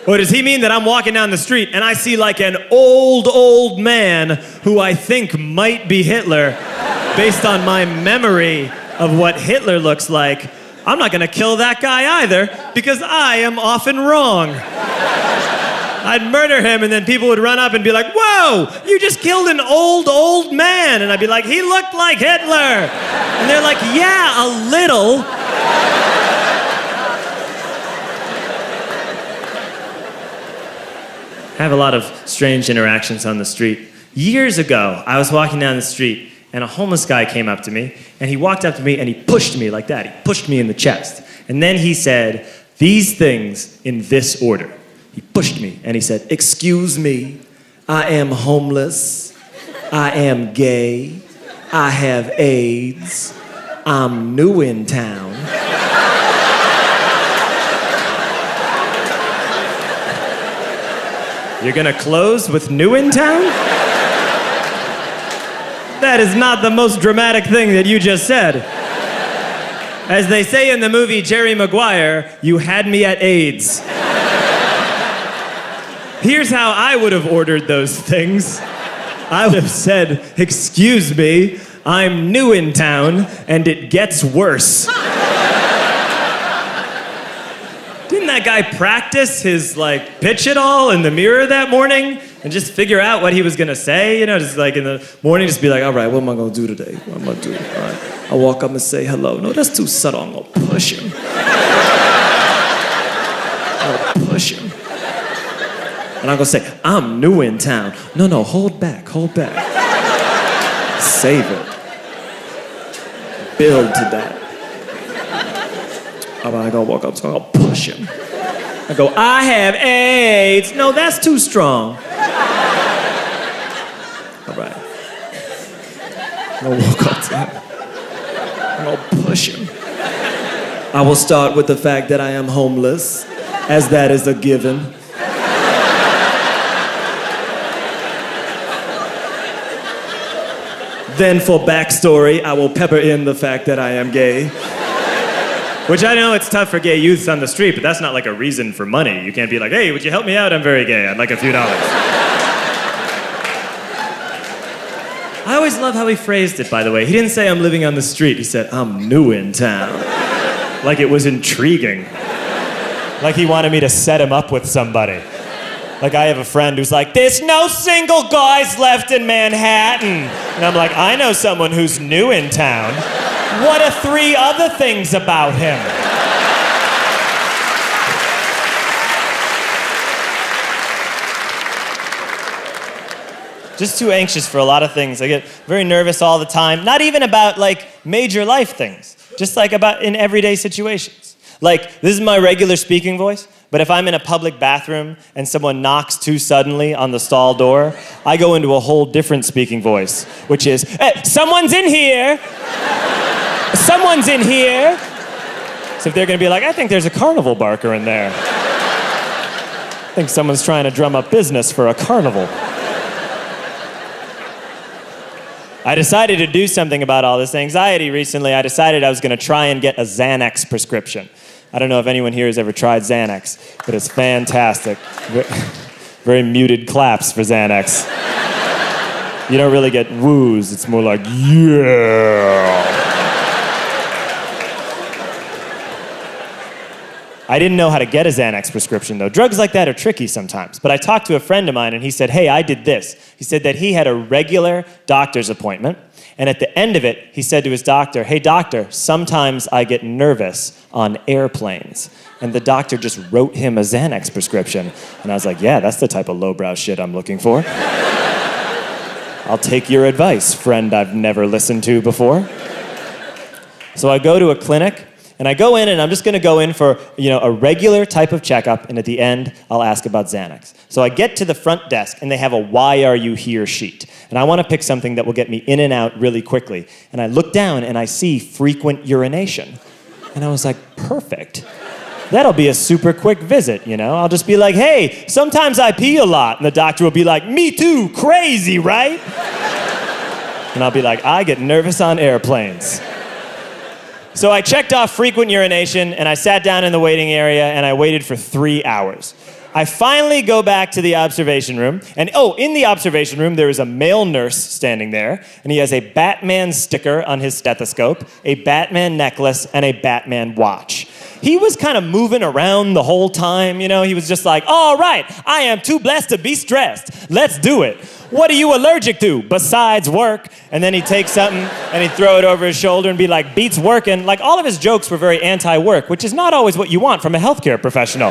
Or does he mean that I'm walking down the street and I see like an old man who I think might be Hitler based on my memory of what Hitler looks like? I'm not gonna kill that guy either because I am often wrong. I'd murder him and then people would run up and be like, "Whoa, you just killed an old man." And I'd be like, "He looked like Hitler." And they're like, "Yeah, a little." I have a lot of strange interactions on the street. Years ago, I was walking down the street and a homeless guy came up to me and he walked up to me and he pushed me like that. He pushed me in the chest. And then he said these things in this order. He pushed me and he said, "Excuse me, I am homeless, I am gay, I have AIDS, I'm new in town." You're gonna close with "new in town"? That is not the most dramatic thing that you just said. As they say in the movie Jerry Maguire, you had me at AIDS. Here's how I would have ordered those things. I would have said, "Excuse me, I'm new in town, and it gets worse." Didn't that guy practice his pitch it all in the mirror that morning and just figure out what he was gonna say? You know, just like in the morning, just be like, "All right, what am I gonna do today? What am I gonna do? All right, I'll walk up and say hello. No, that's too subtle. I'm gonna push him. I'll push him. And I'm gonna say, I'm new in town. No, hold back. Save it. Build to that. All right, I gotta walk up, so I'm gonna push him. I go, I have AIDS. No, that's too strong. All right. I'm gonna walk up to him. I'm gonna push him. I will start with the fact that I am homeless, as that is a given. Then for backstory, I will pepper in the fact that I am gay. Which I know it's tough for gay youths on the street, but that's not like a reason for money. You can't be like, "Hey, would you help me out? I'm very gay. I'd like a few dollars." I always love how he phrased it, by the way. He didn't say, "I'm living on the street." He said, "I'm new in town." Like it was intriguing. Like he wanted me to set him up with somebody. Like I have a friend who's like, "There's no single guys left in Manhattan." And I'm like, "I know someone who's new in town. What are 3 other things about him?" Just too anxious for a lot of things. I get very nervous all the time. Not even about major life things. Just about in everyday situations. This is my regular speaking voice. But if I'm in a public bathroom and someone knocks too suddenly on the stall door, I go into a whole different speaking voice, which is, "Hey, someone's in here! Someone's in here!" So if they're gonna be like, "I think there's a carnival barker in there. I think someone's trying to drum up business for a carnival." I decided to do something about all this anxiety recently. I decided I was gonna try and get a Xanax prescription. I don't know if anyone here has ever tried Xanax, but it's fantastic. Very muted claps for Xanax. You don't really get woos, it's more like, yeah. I didn't know how to get a Xanax prescription, though. Drugs like that are tricky sometimes. But I talked to a friend of mine, and he said, hey, I did this. He said that he had a regular doctor's appointment, and at the end of it, he said to his doctor, hey, doctor, sometimes I get nervous on airplanes. And the doctor just wrote him a Xanax prescription. And I was like, yeah, that's the type of lowbrow shit I'm looking for. I'll take your advice, friend I've never listened to before. So I go to a clinic, and I go in, and I'm just gonna go in for, a regular type of checkup, and at the end, I'll ask about Xanax. So I get to the front desk, and they have a why are you here sheet. And I wanna pick something that will get me in and out really quickly. And I look down, and I see frequent urination. And I was like, perfect. That'll be a super quick visit, I'll just be like, hey, sometimes I pee a lot. And the doctor will be like, me too, crazy, right? And I'll be like, I get nervous on airplanes. So I checked off frequent urination, and I sat down in the waiting area, and I waited for 3 hours. I finally go back to the observation room, and in the observation room, there is a male nurse standing there, and he has a Batman sticker on his stethoscope, a Batman necklace, and a Batman watch. He was kind of moving around the whole time, he was just like, all right, I am too blessed to be stressed. Let's do it. What are you allergic to besides work? And then he'd take something and he'd throw it over his shoulder and be like, beats working. Like, all of his jokes were very anti-work, which is not always what you want from a healthcare professional.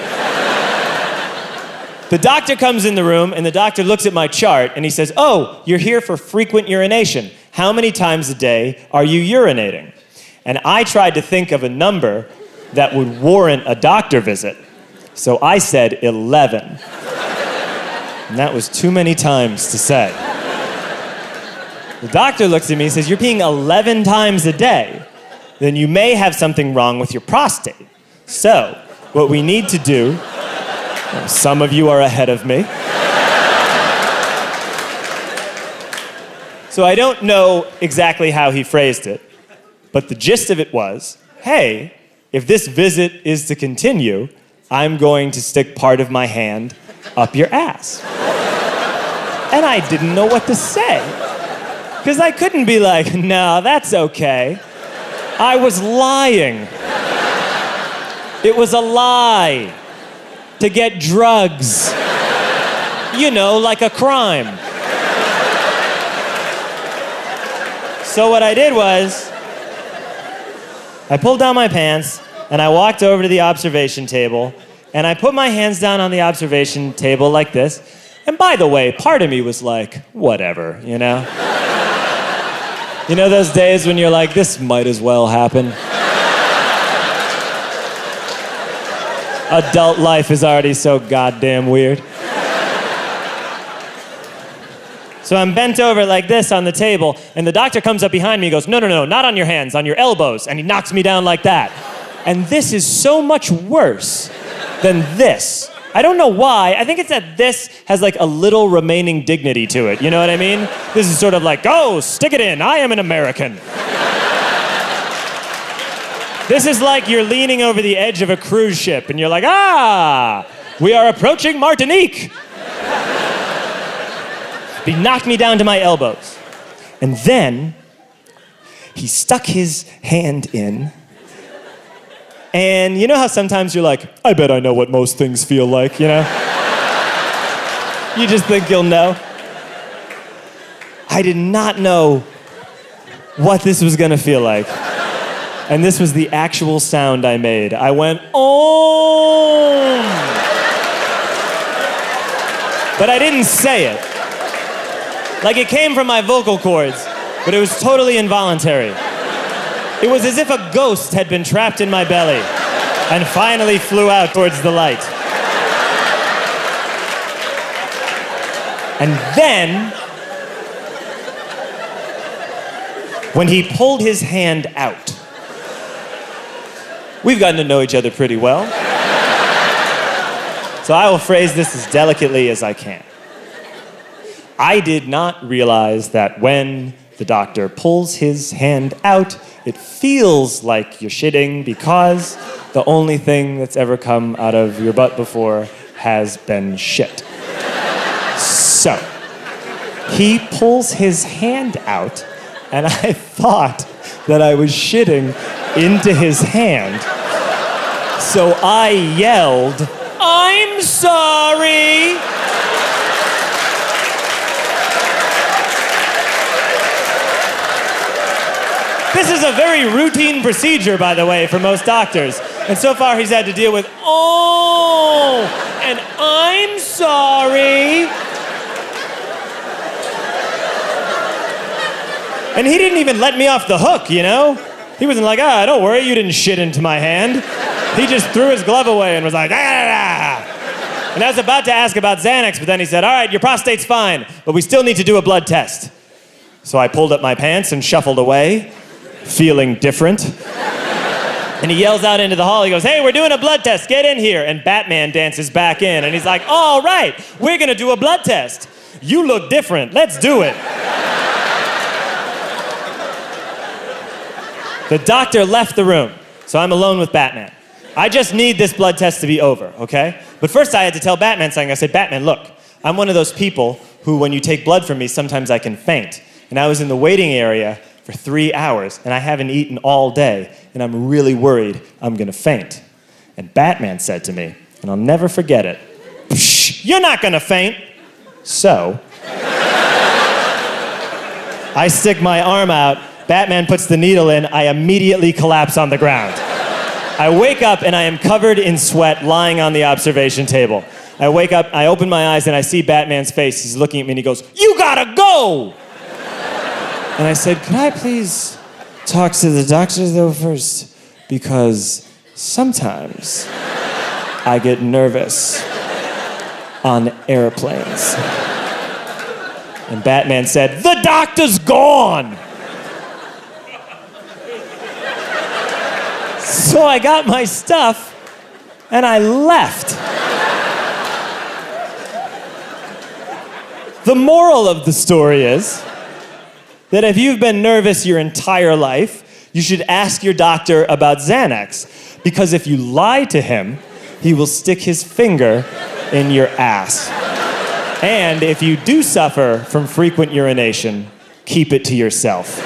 The doctor comes in the room, and the doctor looks at my chart, and he says, oh, you're here for frequent urination. How many times a day are you urinating? And I tried to think of a number that would warrant a doctor visit. So I said 11. And that was too many times to say. The doctor looks at me and says, you're peeing 11 times a day. Then you may have something wrong with your prostate. So, what we need to do, some of you are ahead of me. So I don't know exactly how he phrased it, but the gist of it was, hey, if this visit is to continue, I'm going to stick part of my hand up your ass. And I didn't know what to say. Because I couldn't be like, no, that's okay. I was lying. It was a lie to get drugs. Like a crime. So what I did was, I pulled down my pants, and I walked over to the observation table, and I put my hands down on the observation table like this. And by the way, part of me was like, whatever, those days when you're like, this might as well happen. Adult life is already so goddamn weird. So I'm bent over like this on the table, and the doctor comes up behind me and goes, no, not on your hands, on your elbows. And he knocks me down like that. And this is so much worse than this. I don't know why. I think it's that this has like a little remaining dignity to it. You know what I mean? This is sort of like, go, stick it in. I am an American. This is like you're leaning over the edge of a cruise ship, and you're like, we are approaching Martinique. He knocked me down to my elbows. And then he stuck his hand in. And you know how sometimes you're like, I bet I know what most things feel like, You just think you'll know. I did not know what this was gonna feel like. And this was the actual sound I made. I went, oh. But I didn't say it. Like, it came from my vocal cords, but it was totally involuntary. It was as if a ghost had been trapped in my belly and finally flew out towards the light. And then, when he pulled his hand out, we've gotten to know each other pretty well. So I will phrase this as delicately as I can. I did not realize that when the doctor pulls his hand out, it feels like you're shitting because the only thing that's ever come out of your butt before has been shit. So, he pulls his hand out, and I thought that I was shitting into his hand. So I yelled, "I'm sorry!" This is a very routine procedure, by the way, for most doctors. And so far he's had to deal with, "Oh, and I'm sorry." And he didn't even let me off the hook, you know? He wasn't like, "Don't worry, you didn't shit into my hand." He just threw his glove away and was like, "Ah!" And I was about to ask about Xanax, but then he said, "All right, your prostate's fine, but we still need to do a blood test." So I pulled up my pants and shuffled away, feeling different. And he yells out into the hall, he goes, "Hey, we're doing a blood test, get in here." And Batman dances back in, and he's like, "All right, we're gonna do a blood test. You look different, let's do it." The doctor left the room, so I'm alone with Batman. I just need this blood test to be over, okay? But first I had to tell Batman something. I said, "Batman, look, I'm one of those people who, when you take blood from me, sometimes I can faint. And I was in the waiting area for 3 hours, and I haven't eaten all day, and I'm really worried I'm gonna faint." And Batman said to me, and I'll never forget it, "Psh, you're not gonna faint." So, I stick my arm out, Batman puts the needle in, I immediately collapse on the ground. I wake up and I am covered in sweat lying on the observation table. I wake up, I open my eyes and I see Batman's face. He's looking at me and he goes, "You gotta go!" And I said, "Could I please talk to the doctor though first? Because sometimes I get nervous on airplanes." And Batman said, "The doctor's gone!" So I got my stuff and I left. The moral of the story is that if you've been nervous your entire life, you should ask your doctor about Xanax, because if you lie to him, he will stick his finger in your ass. And if you do suffer from frequent urination, keep it to yourself.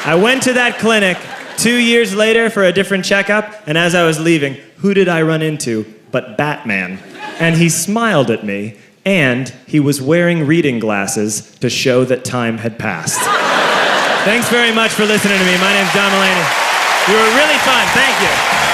I went to that clinic 2 years later for a different checkup, and as I was leaving, who did I run into but Batman? And he smiled at me, and he was wearing reading glasses to show that time had passed. Thanks very much for listening to me. My name's John Mulaney. You were really fun. Thank you.